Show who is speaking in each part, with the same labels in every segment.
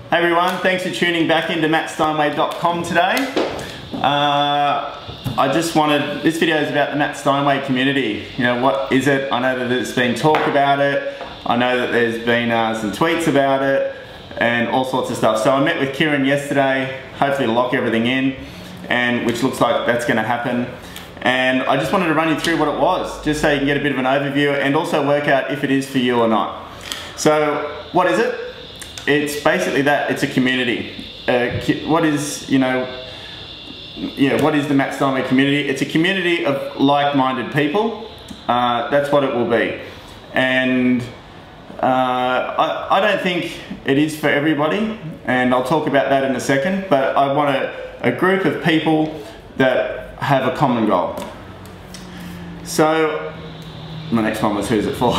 Speaker 1: Hey everyone, thanks for tuning back into MatSteinwede.com today. I just wanted, this video is about the Mat Steinwede community. You know, what is it? I know that there's been talk about it. I know that there's been some tweets about it and all sorts of stuff. So I met with Kieran yesterday, hopefully to lock everything in, and which looks like that's going to happen. And I just wanted to run you through what it was, just so you can get a bit of an overview and also work out if it is for you or not. So what is it? It's basically that, it's a community. What is, what is the Mat Steinwede community? It's a community of like-minded people. That's what it will be. And I don't think it is for everybody, and I'll talk about that in a second, but I want a group of people that have a common goal. So, my next one was, who's it for?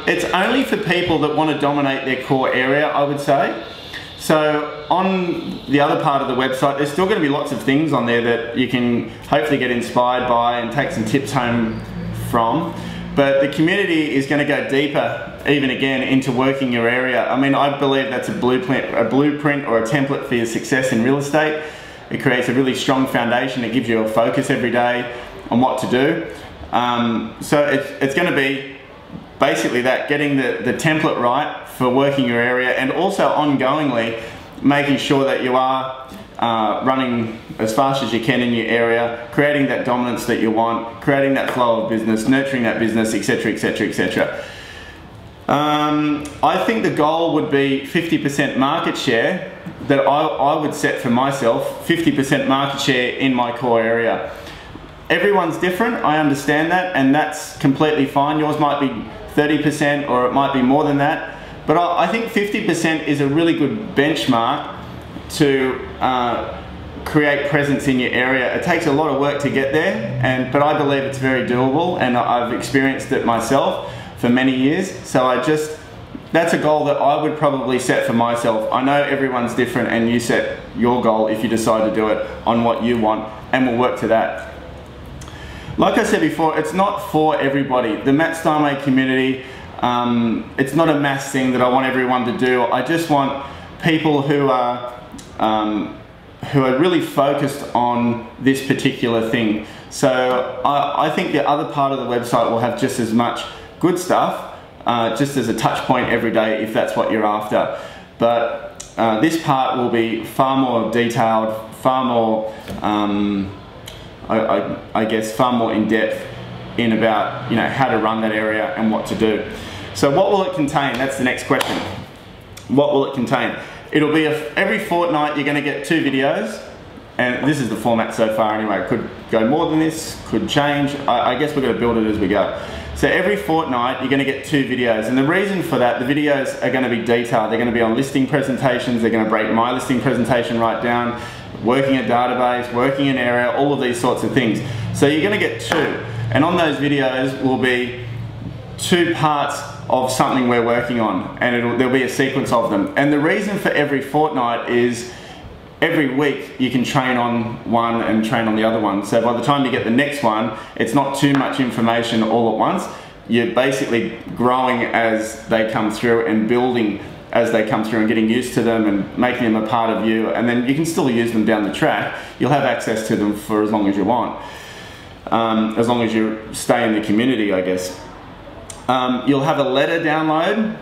Speaker 1: It's only for people that want to dominate their core area, I would say. So on the other part of the website, there's still going to be lots of things on there that you can hopefully get inspired by and take some tips home from. But the community is going to go deeper, even again, into working your area. I mean, I believe that's a blueprint or a template for your success in real estate. It creates a really strong foundation. It gives you a focus every day on what to do. So it's going to be basically that, getting the template right for working your area, and also ongoingly making sure that you are running as fast as you can in your area, creating that dominance that you want, creating that flow of business, nurturing that business, etc, etc, etc. I think the goal would be 50% market share that I would set for myself, 50% market share in my core area. Everyone's different, I understand that, and that's completely fine. Yours might be 30% or it might be more than that, but I think 50% is a really good benchmark to create presence in your area. It takes a lot of work to get there, but I believe it's very doable, and I've experienced it myself for many years. So that's a goal that I would probably set for myself. I know everyone's different, and you set your goal if you decide to do it on what you want, and we'll work to that. Like I said before, it's not for everybody. The Mat Steinwede community, it's not a mass thing that I want everyone to do. I just want people who are really focused on this particular thing. So I think the other part of the website will have just as much good stuff, just as a touch point every day if that's what you're after. But this part will be far more detailed, far more I guess far more in depth in about how to run that area and what to do. So what will it contain? That's the next question. What will it contain? It'll be every fortnight you're going to get 2 videos, and this is the format so far anyway. It could go more than this, could change. I guess we're going to build it as we go. So every fortnight you're going to get 2 videos, and the reason for that, the videos are going to be detailed. They're going to be on listing presentations. They're going to break my listing presentation right down, working a database, working an area, all of these sorts of things. So you're going to get 2, and on those videos will be 2 parts of something we're working on, and there'll be a sequence of them. And the reason for every fortnight is every week you can train on one and train on the other one. So by the time you get the next one, it's not too much information all at once. You're basically growing as they come through and building as they come through and getting used to them and making them a part of you, and then you can still use them down the track. You'll have access to them for as long as you want, as long as you stay in the community, I guess. You'll have a letter download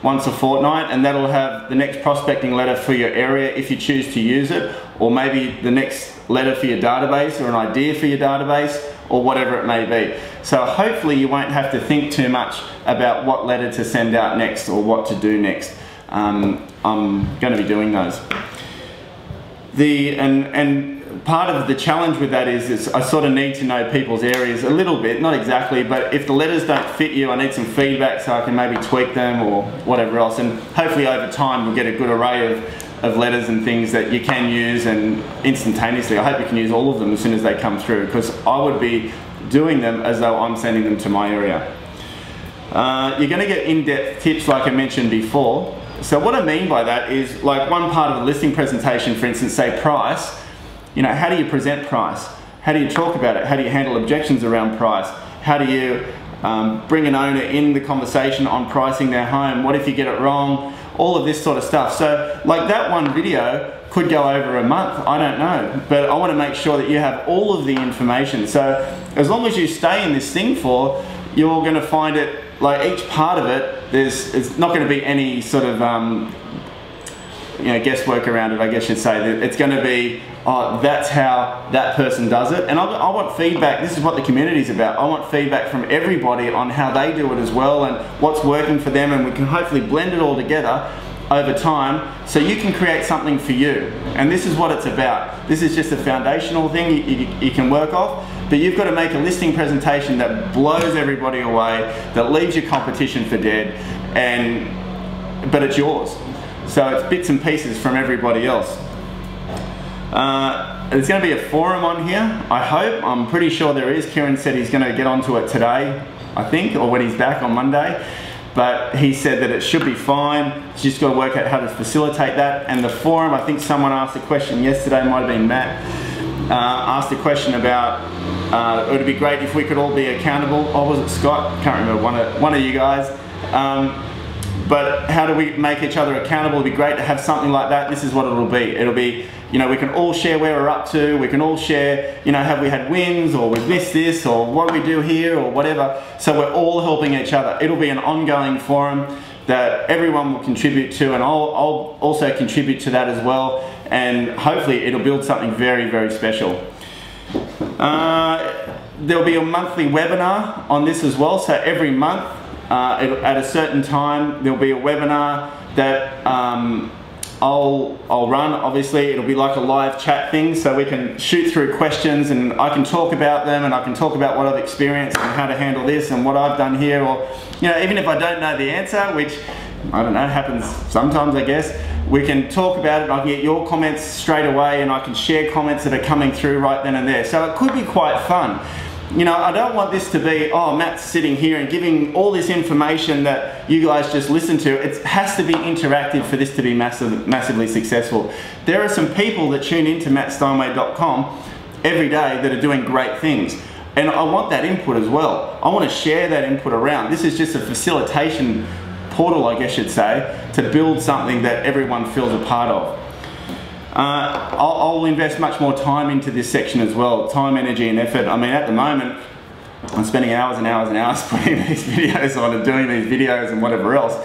Speaker 1: once a fortnight, and that'll have the next prospecting letter for your area if you choose to use it, or maybe the next letter for your database, or an idea for your database, or whatever it may be. So hopefully you won't have to think too much about what letter to send out next or what to do next. I'm going to be doing those. And part of the challenge with that is I sort of need to know people's areas a little bit, not exactly, but if the letters don't fit you, I need some feedback so I can maybe tweak them or whatever else. And hopefully over time we'll get a good array of letters and things that you can use, and instantaneously. I hope you can use all of them as soon as they come through, because I would be doing them as though I'm sending them to my area. You're going to get in-depth tips like I mentioned before. So what I mean by that is, like, one part of a listing presentation, for instance, say price, how do you present price? How do you talk about it? How do you handle objections around price? How do you bring an owner in the conversation on pricing their home? What if you get it wrong? all of this sort of stuff. So like that one video could go over a month, I don't know, but I want to make sure that you have all of the information. So as long as you stay in this thing you're going to find it, like each part of it, it's not going to be any sort of you know, guesswork around it, I guess you'd say. That it's going to be, oh, that's how that person does it. And I want feedback. This is what the community is about. I want feedback from everybody on how they do it as well and what's working for them, and we can hopefully blend it all together over time so you can create something for you. And this is what it's about. This is just a foundational thing you can work off, but you've got to make a listing presentation that blows everybody away, that leaves your competition for dead, but it's yours. So it's bits and pieces from everybody else. There's going to be a forum on here, I hope. I'm pretty sure there is. Kieran said he's going to get onto it today, I think, or when he's back on Monday. But he said that it should be fine. He's just got to work out how to facilitate that. And the forum, I think someone asked a question yesterday, might have been Matt, asked a question about, it would be great if we could all be accountable. Or was it Scott? Can't remember, one of you guys. But how do we make each other accountable? It'd be great to have something like that. This is what it'll be. It'll be, you know, we can all share where we're up to. We can all share, you know, have we had wins, or we've missed this, or what do we do here, or whatever. So we're all helping each other. It'll be an ongoing forum that everyone will contribute to, and I'll also contribute to that as well. And hopefully it'll build something very, very special. There'll be a monthly webinar on this as well. So every month, at a certain time, there'll be a webinar that I'll run. Obviously, it'll be like a live chat thing, so we can shoot through questions and I can talk about them, and I can talk about what I've experienced and how to handle this and what I've done here, or, you know, even if I don't know the answer, which, I don't know, happens sometimes, I guess, we can talk about it. I can get your comments straight away, and I can share comments that are coming through right then and there. So it could be quite fun. You know, I don't want this to be, oh, Matt's sitting here and giving all this information that you guys just listen to. It has to be interactive for this to be massively successful. There are some people that tune into matsteinwede.com every day that are doing great things. And I want that input as well. I want to share that input around. This is just a facilitation portal, I guess you'd say, to build something that everyone feels a part of. I'll invest much more time into this section as well, time, energy and effort. I mean, at the moment, I'm spending hours and hours and hours putting these videos on and doing these videos and whatever else.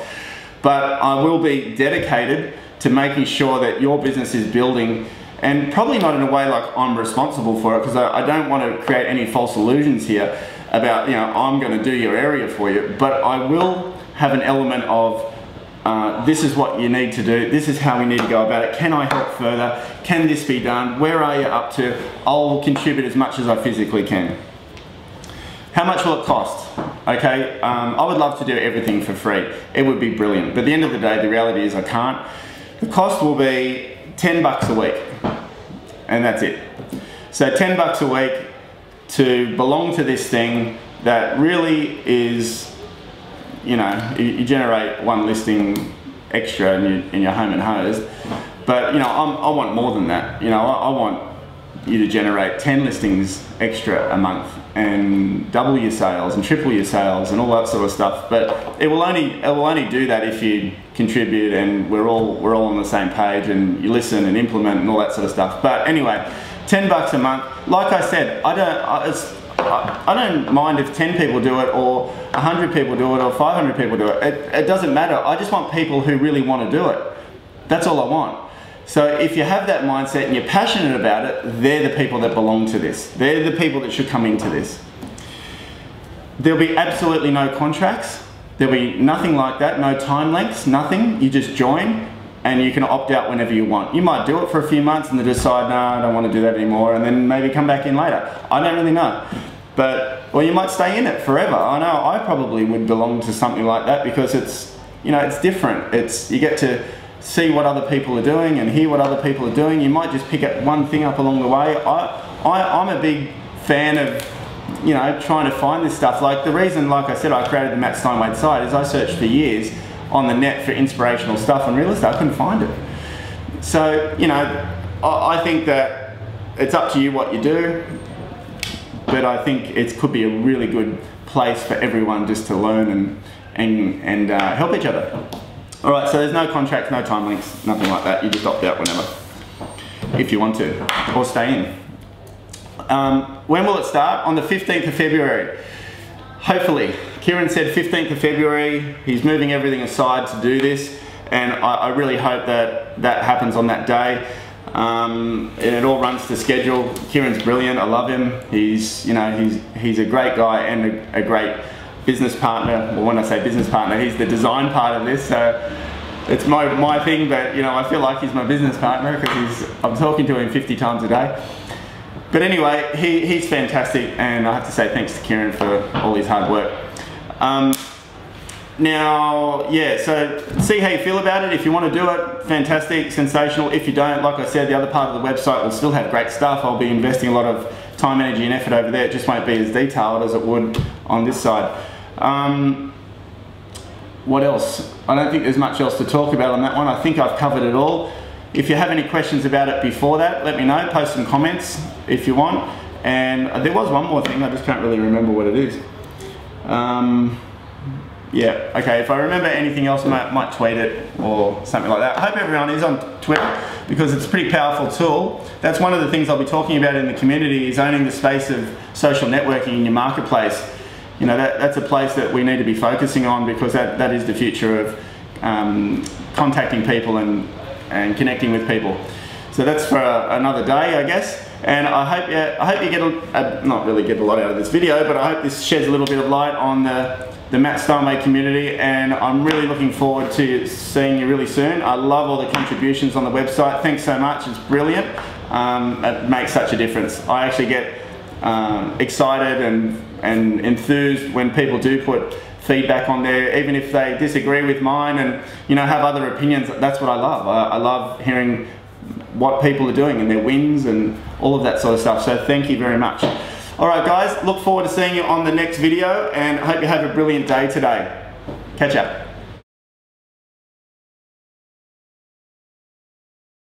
Speaker 1: But I will be dedicated to making sure that your business is building, and probably not in a way like I'm responsible for it, because I don't want to create any false illusions here about, you know, I'm going to do your area for you. But I will have an element of, this is what you need to do, this is how we need to go about it, can I help further, can this be done, where are you up to? I'll contribute as much as I physically can. How much will it cost? Okay, I would love to do everything for free. It would be brilliant, but at the end of the day, the reality is I can't. The cost will be $10 a week, and that's it. So $10 a week to belong to this thing that really is, you know, you generate one listing extra in your home and hose, but, you know, I want more than that. You know, I want you to generate 10 listings extra a month and double your sales and triple your sales and all that sort of stuff. But it will only do that if you contribute and we're all on the same page and you listen and implement and all that sort of stuff. But anyway, $10 a month. Like I said, I don't mind if 10 people do it, or 100 people do it, or 500 people do it. It doesn't matter. I just want people who really want to do it. That's all I want. So if you have that mindset and you're passionate about it, they're the people that belong to this. They're the people that should come into this. There'll be absolutely no contracts. There'll be nothing like that, no time lengths, nothing. You just join and you can opt out whenever you want. You might do it for a few months and then decide, no, I don't want to do that anymore, and then maybe come back in later. I don't really know. But, or you might stay in it forever. I know I probably would belong to something like that because it's, you know, it's different. You get to see what other people are doing and hear what other people are doing. You might just pick up one thing up along the way. I'm a big fan of, you know, trying to find this stuff. Like the reason, like I said, I created the Mat Steinwede site is I searched for years on the net for inspirational stuff on real estate. I couldn't find it. So, you know, I think that it's up to you what you do, but I think it could be a really good place for everyone just to learn and help each other. All right, so there's no contracts, no time links, nothing like that. You just opt out whenever, if you want to, or stay in. When will it start? On the 15th of February. Hopefully. Kieran said 15th of February. He's moving everything aside to do this, and I really hope that that happens on that day. And it all runs to schedule. Kieran's brilliant. I love him. He's a great guy and a great business partner. Well, when I say business partner, he's the design part of this. So it's my thing, but I feel like he's my business partner because I'm talking to him 50 times a day. But anyway, he's fantastic, and I have to say thanks to Kieran for all his hard work. Now, yeah, so see how you feel about it. If you want to do it, fantastic, sensational. If you don't, like I said, the other part of the website will still have great stuff. I'll be investing a lot of time, energy and effort over there. It just won't be as detailed as it would on this side. What else? I don't think there's much else to talk about on that one. I think I've covered it all. If you have any questions about it before that, let me know. Post some comments if you want. And there was one more thing, I just can't really remember what it is. Yeah, okay, if I remember anything else, I might tweet it or something like that. I hope everyone is on Twitter because it's a pretty powerful tool. That's one of the things I'll be talking about in the community, is owning the space of social networking in your marketplace. That's a place that we need to be focusing on, because that is the future of contacting people and connecting with people. So that's for another day, I guess. And I hope you get not really get a lot out of this video, but I hope this sheds a little bit of light on the Mat Steinwede community, and I'm really looking forward to seeing you really soon. I love all the contributions on the website. Thanks so much, it's brilliant. It makes such a difference. I actually get excited and enthused when people do put feedback on there, even if they disagree with mine and have other opinions. That's what I love. I love hearing what people are doing and their wins and all of that sort of stuff. So thank you very much. Alright guys, look forward to seeing you on the next video, and I hope you have a brilliant day today. Catch up.